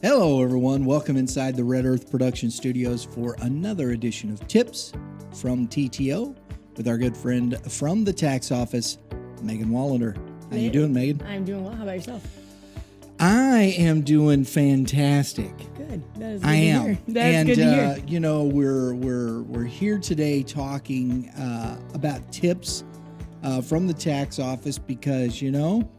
Hello, everyone. Welcome inside the Red Earth Production Studios for another edition of Tips from TTO with our good friend from the tax office, Megan Wallander. How you doing, Megan? I'm doing well. How about yourself? I am doing fantastic. Good. That is good I to am. hear. That's good to hear. You know, we're here today talking about tips from the tax office because, you know,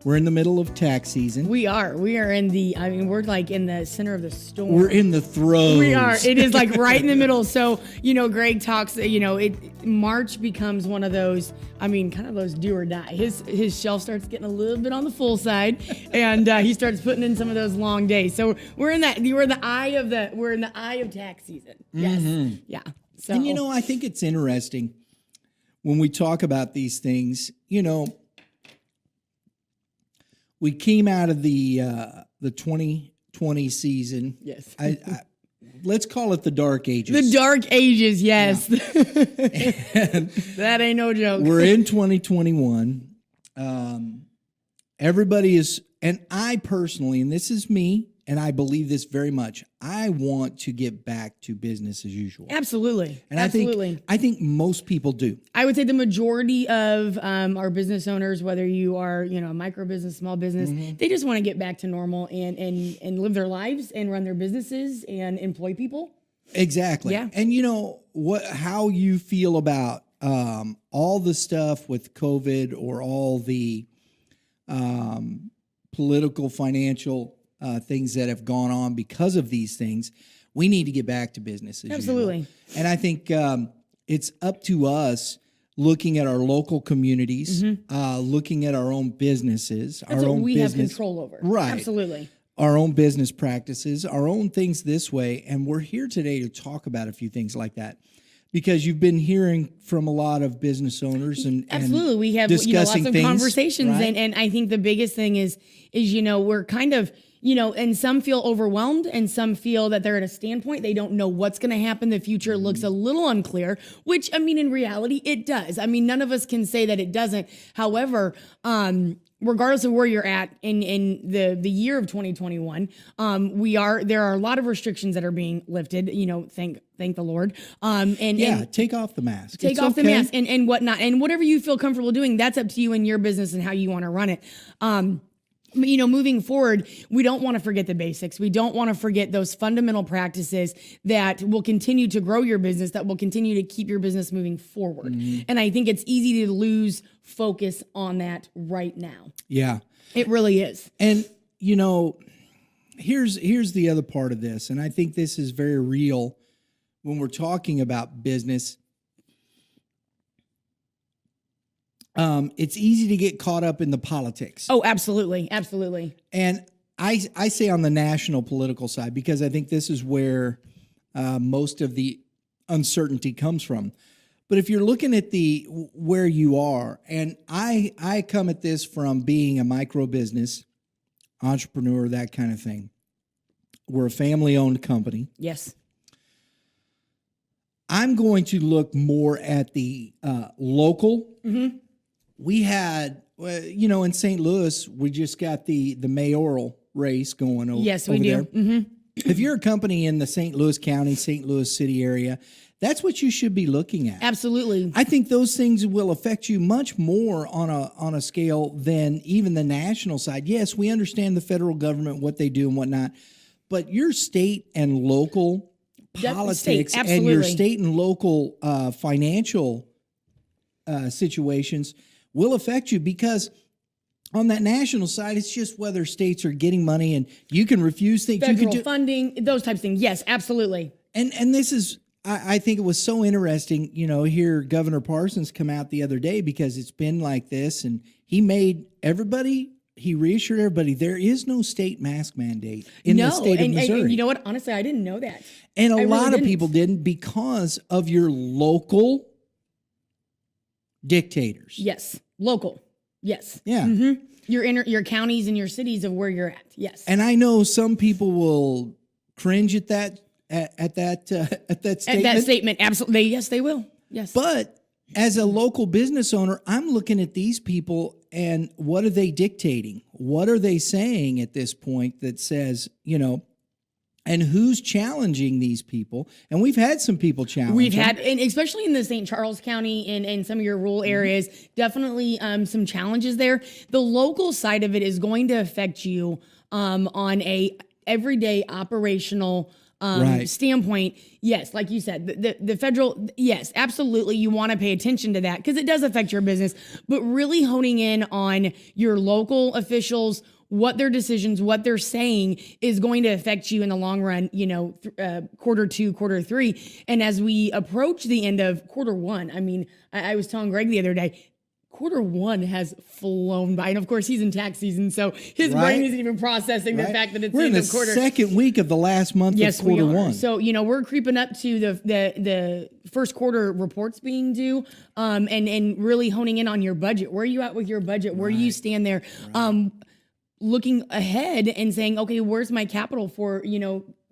we're in the middle of tax season. We are in the, we're like in the center of the storm. We're in the throes. We are. It is like right in the middle. So, you know, Greg talks, March becomes one of those, kind of those do or die. His shelf starts getting a little bit on the full side and he starts putting in some of those long days. So we're in the eye of tax season. Yes. Mm-hmm. Yeah. So, and, you know, I think it's interesting when we talk about these things, you know, we came out of the 2020 season. Yes. Let's call it the dark ages. The dark ages, yes. Yeah. That ain't no joke. We're in 2021. Everybody is, and I personally, and this is me, and I believe this very much, I want to get back to business as usual. Absolutely. And Absolutely. I think most people do. I would say the majority of our business owners, whether you are, a micro business, small business, they just want to get back to normal and live their lives and run their businesses and employ people. Exactly. Yeah. And you know how you feel about all the stuff with COVID or all the political, financial things that have gone on because of these things. We need to get back to business as Absolutely. usual. And I think it's up to us looking at our local communities, looking at our own businesses, That's our what own we business. have control over. Right. Absolutely. Our own business practices, our own things this way. And we're here today to talk about a few things like that. Because you've been hearing from a lot of business owners and absolutely, we have discussing lots of things, conversations, right? and I think the biggest thing is we're kind of and some feel overwhelmed, and some feel that they're at a standpoint. They don't know what's going to happen. The future looks a little unclear, which in reality, it does. None of us can say that it doesn't. However, regardless of where you're at in the year of 2021, there are a lot of restrictions that are being lifted. Thank the Lord. And take off the mask. Take It's off the okay. mask and whatnot, and whatever you feel comfortable doing. That's up to you and your business and how you want to run it. But, moving forward, we don't want to forget the basics. We don't want to forget those fundamental practices that will continue to grow your business, that will continue to keep your business moving forward. And I think it's easy to lose focus on that right now. Yeah. It really is. And, here's the other part of this, and I think this is very real when we're talking about business. It's easy to get caught up in the politics. Oh, absolutely. Absolutely. And I say on the national political side, because I think this is where most of the uncertainty comes from. But if you're looking at where you are, and I come at this from being a micro business entrepreneur, that kind of thing. We're a family-owned company. Yes. I'm going to look more at the local. Mm-hmm. We had, in St. Louis, we just got the mayoral race going over. Yes, we over do. There. Mm-hmm. If you're a company in the St. Louis County, St. Louis City area, that's what you should be looking at. Absolutely. I think those things will affect you much more on a scale than even the national side. Yes, we understand the federal government, what they do and whatnot, but your state and local politics and your state and local financial situations will affect you, because on that national side, it's just whether states are getting money and you can refuse things. Federal you can do funding, those types of things. Yes, absolutely. And this is, I think it was so interesting, hear Governor Parsons come out the other day, because it's been like this, and he reassured everybody there is no state mask mandate in the state of Missouri. And you know what? Honestly, I didn't know that. And a lot really of people didn't, because of your local dictators. Yes. Local. Yes. Yeah. Mm-hmm. Your counties and your cities of where you're at. Yes. And I know some people will cringe at that statement. At that statement, absolutely. Yes, they will. Yes. But as a local business owner, I'm looking at these people and what are they dictating? What are they saying at this point that says, and who's challenging these people? And we've had some people challenge. We've had, and especially in the St. Charles County and some of your rural areas, definitely some challenges there. The local side of it is going to affect you on a everyday operational standpoint. Yes, like you said, the federal, yes, absolutely. You want to pay attention to that because it does affect your business, but really honing in on your local officials, what their decisions, what they're saying is going to affect you in the long run, quarter 2, quarter 3. And as we approach the end of quarter 1, I mean, I was telling Greg the other day, quarter 1 has flown by. And of course, he's in tax season, so his brain isn't even processing the fact that it's we're the end in of quarter. Second week of the last month of quarter 1. So, we're creeping up to the first quarter reports being due, and really honing in on your budget. Where are you at with your budget? Where you stand there? Looking ahead and saying, okay, where's my capital for,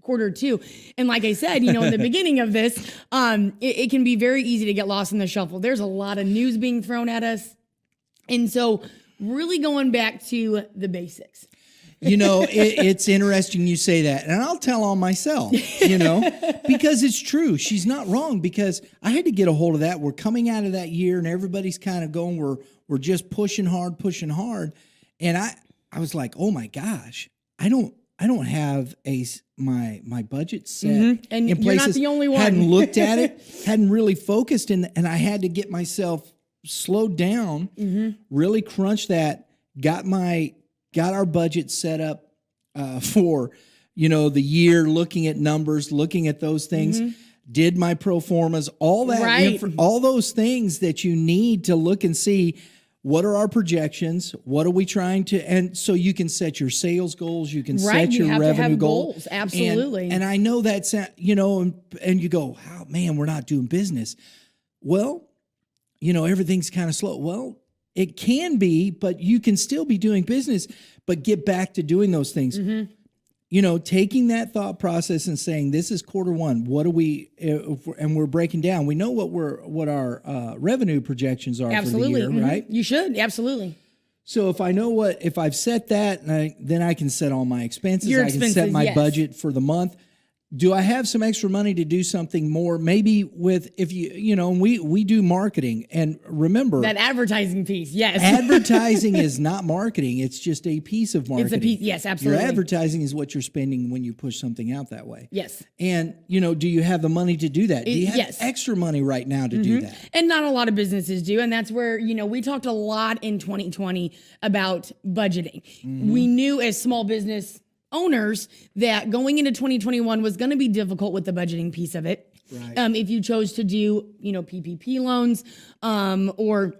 quarter 2? And like I said, in the beginning of this, it can be very easy to get lost in the shuffle. There's a lot of news being thrown at us. And so really going back to the basics. It's interesting you say that. And I'll tell on myself, because it's true. She's not wrong, because I had to get a hold of that. We're coming out of that year and everybody's kind of going, we're just pushing hard. And I was like, oh my gosh, I don't have my budget set and in places. You're not the only one. Hadn't looked at it, hadn't really focused, and I had to get myself slowed down, really crunch that. Got our budget set up for the year, looking at numbers, looking at those things. Did my pro formas, all that, all those things that you need to look and see. What are our projections? What are we trying to, and so you can set your sales goals, you can set your revenue goals. Absolutely. And I know that's, and you go, oh man, we're not doing business. Well, everything's kind of slow. Well, it can be, but you can still be doing business, but get back to doing those things. Taking that thought process and saying, this is quarter 1. What do we, and we're breaking down. We know what our revenue projections are for the year, right? You should, absolutely. So if I've set that, then I can set all my expenses. I can set my budget for the month. Do I have some extra money to do something more? Maybe we do marketing, and remember that advertising piece. Yes, advertising is not marketing; it's just a piece of marketing. It's a piece. Yes, absolutely. Your advertising is what you're spending when you push something out that way. Yes, and do you have the money to do that? Do you have extra money right now to do that? And not a lot of businesses do, and that's where we talked a lot in 2020 about budgeting. We knew as small business owners that going into 2021 was going to be difficult with the budgeting piece of it. Right. If you chose to do, PPP loans, or,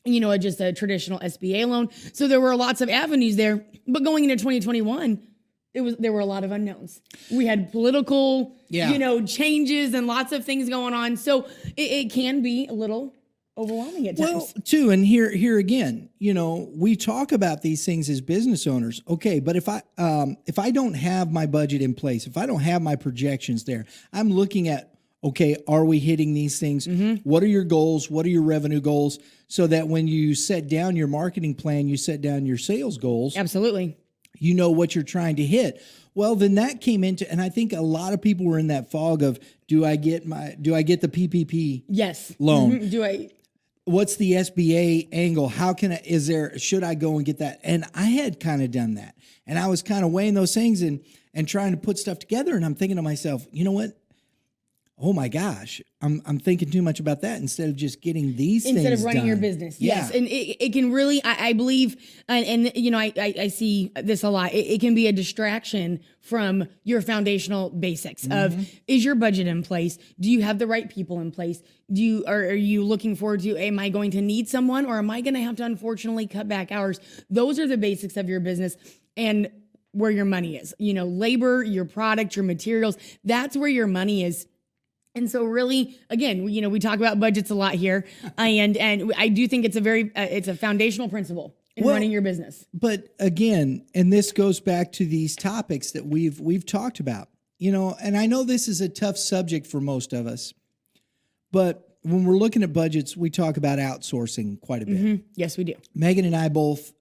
just a traditional SBA loan. So there were lots of avenues there, but going into 2021, there were a lot of unknowns. We had political, changes and lots of things going on. So it can be a little overwhelming at times. Well, too, and here again, we talk about these things as business owners. Okay, but if I don't have my budget in place, if I don't have my projections there, I'm looking at, okay, are we hitting these things? What are your goals? What are your revenue goals? So that when you set down your marketing plan, you set down your sales goals. Absolutely. You know what you're trying to hit. Well, then that came into, and I think a lot of people were in that fog of, do I get the PPP loan? What's the SBA angle? How can should I go and get that? And I had kind of done that. And I was kind of weighing those things and trying to put stuff together. And I'm thinking to myself, you know what? Oh my gosh, I'm thinking too much about that instead of just getting these things instead of running done. your business. Yes, and it can really, I believe, and I see this a lot. It can be a distraction from your foundational basics of, is your budget in place? Do you have the right people in place? Are you looking forward to, am I going to need someone, or am I going to have to unfortunately cut back hours? Those are the basics of your business. And where your money is, labor, your product, your materials, that's where your money is. And so really, again, we talk about budgets a lot here, and I do think it's a foundational principle in running your business. But again, and this goes back to these topics that we've talked about, and I know this is a tough subject for most of us, but when we're looking at budgets, we talk about outsourcing quite a bit. Yes, we do. Megan and I both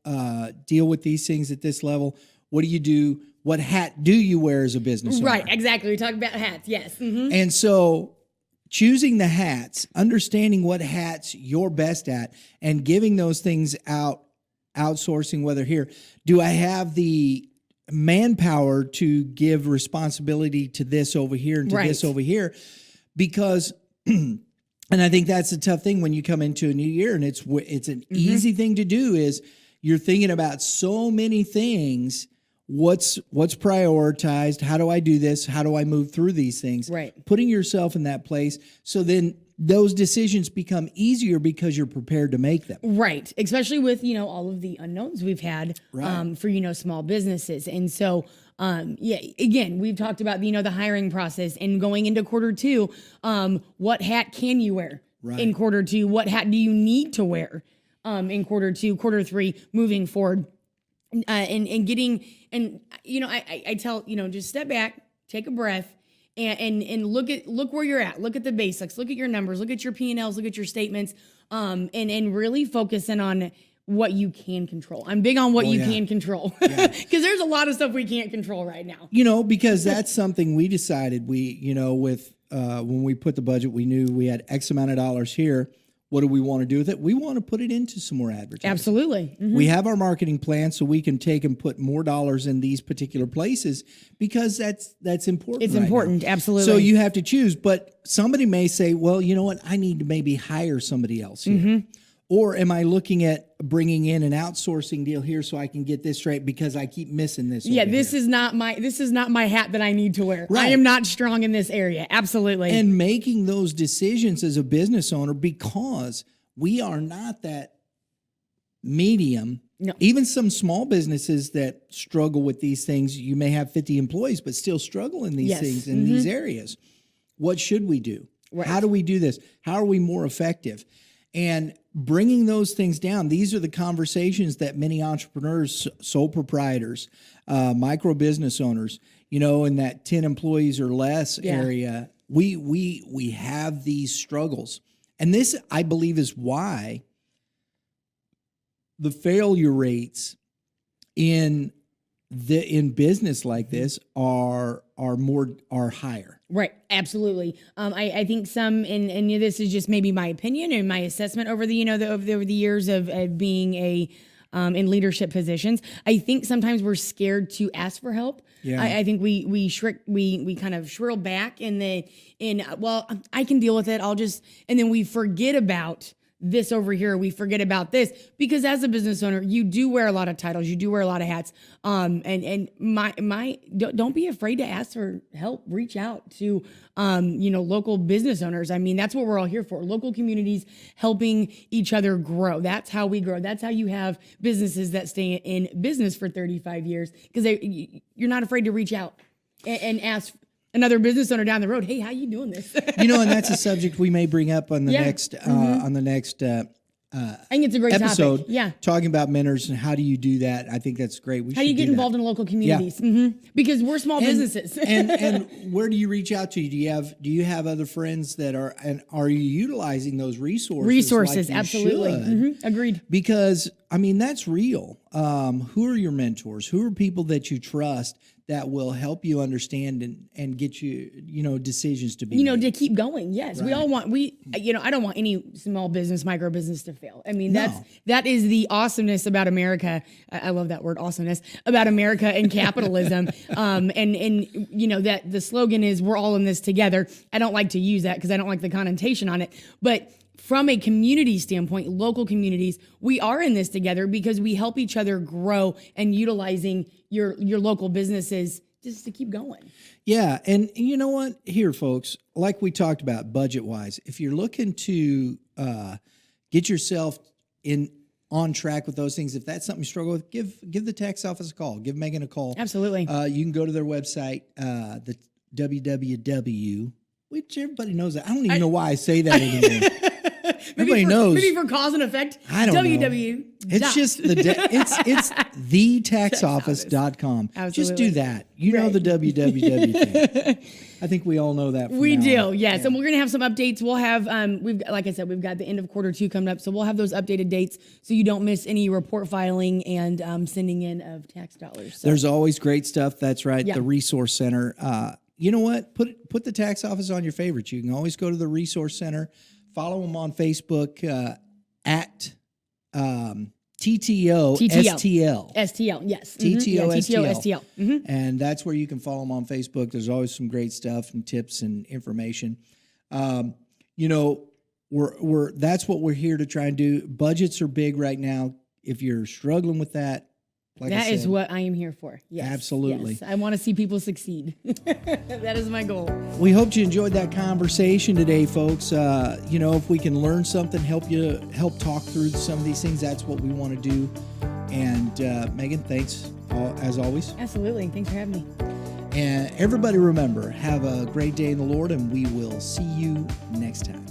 deal with these things at this level. What do you do? What hat do you wear as a business owner? Right, exactly. We talk about hats. Yes. And so choosing the hats, understanding what hats you're best at, and giving those things out, outsourcing, whether here, do I have the manpower to give responsibility to this over here and to this over here? Because, and I think that's a tough thing when you come into a new year, and it's an easy thing to do is you're thinking about so many things. What's prioritized? How do I do this? How do I move through these things? Right. Putting yourself in that place. So then those decisions become easier because you're prepared to make them. Right. Especially with, all of the unknowns we've had for, small businesses. And so, again, we've talked about, the hiring process and going into quarter two. What hat can you wear in quarter two? What hat do you need to wear in quarter two, quarter three, moving forward? And getting, I tell, just step back, take a breath, and look where you're at. Look at the basics. Look at your numbers. Look at your P&Ls. Look at your statements. And really focus in on what you can control. I'm big on what you can control because there's a lot of stuff we can't control right now. Because that's something we decided with when we put the budget, we knew we had X amount of dollars here. What do we want to do with it? We want to put it into some more advertising. Absolutely. We have our marketing plan so we can take and put more dollars in these particular places because that's important. It's important. Now. Absolutely. So you have to choose. But somebody may say, well, you know what? I need to maybe hire somebody else here. Or am I looking at bringing in an outsourcing deal here so I can get this straight because I keep missing this? Yeah, this is not my hat that I need to wear. Right. I am not strong in this area. Absolutely. And making those decisions as a business owner because we are not that medium. No. Even some small businesses that struggle with these things, you may have 50 employees, but still struggle in these things, in these areas. What should we do? Right. How do we do this? How are we more effective? And bringing those things down, these are the conversations that many entrepreneurs, sole proprietors, micro business owners, in that 10 employees or less area, we have these struggles. And this, I believe, is why the failure rates in business like this are higher. Right. Absolutely. I think some, and this is just maybe my opinion and my assessment over the, over the years of being in leadership positions. I think sometimes we're scared to ask for help. Yeah. I think we kind of shrill back well, I can deal with it. And then we forget about this over here. We forget about this because as a business owner, you do wear a lot of titles. You do wear a lot of hats. And don't be afraid to ask for help. Reach out to, local business owners. I mean, that's what we're all here for. Local communities helping each other grow. That's how we grow. That's how you have businesses that stay in business for 35 years because you're not afraid to reach out and ask another business owner down the road, hey, how you doing this? And that's a subject we may bring up on the next I think it's a great episode. Topic. Yeah, talking about mentors and how do you do that? I think that's great. How do you get involved in local communities? Yeah. Because we're small businesses. and where do you reach out to? Do you have other friends that are you utilizing those resources? Resources, like absolutely. Agreed. Because that's real. Who are your mentors? Who are people that you trust that will help you understand and get you, decisions to be made. To keep going. Yes. Right. We all want, I don't want any small business, micro business to fail. I mean, that is the awesomeness about America. I love that word, awesomeness, about America and capitalism. And that the slogan is we're all in this together. I don't like to use that because I don't like the connotation on it, but from a community standpoint, local communities, we are in this together because we help each other grow and utilizing your local businesses just to keep going. Yeah. And you know what? Here, folks, like we talked about budget-wise, if you're looking to get yourself on track with those things, if that's something you struggle with, give the tax office a call. Give Megan a call. Absolutely. You can go to their website, the www, which everybody knows that. I don't even know why I say that anymore. Everybody knows. Maybe for cause and effect. I don't know. www. It's just it's thetaxoffice.com. Just do that. You know the www thing. I think we all know that. We do, yes. And we're going to have some updates. We'll have, like I said, we've got the end of Q2 coming up. So we'll have those updated dates so you don't miss any report filing and sending in of tax dollars. So. There's always great stuff. That's right. Yeah. The Resource Center. You know what? Put the tax office on your favorites. You can always go to the Resource Center. Follow them on Facebook at TTO STL. STL, yes. TTO TTO STL. STL. And that's where you can follow them on Facebook. There's always some great stuff and tips and information. You know, that's what we're here to try and do. Budgets are big right now. If you're struggling with that, like That I said, is what I am here for. Yes. Absolutely. Yes. I want to see people succeed. That is my goal. We hope you enjoyed that conversation today, folks. You know, if we can learn something, help talk through some of these things, that's what we want to do. And Megan, thanks as always. Absolutely. Thanks for having me. And everybody remember, have a great day in the Lord, and we will see you next time.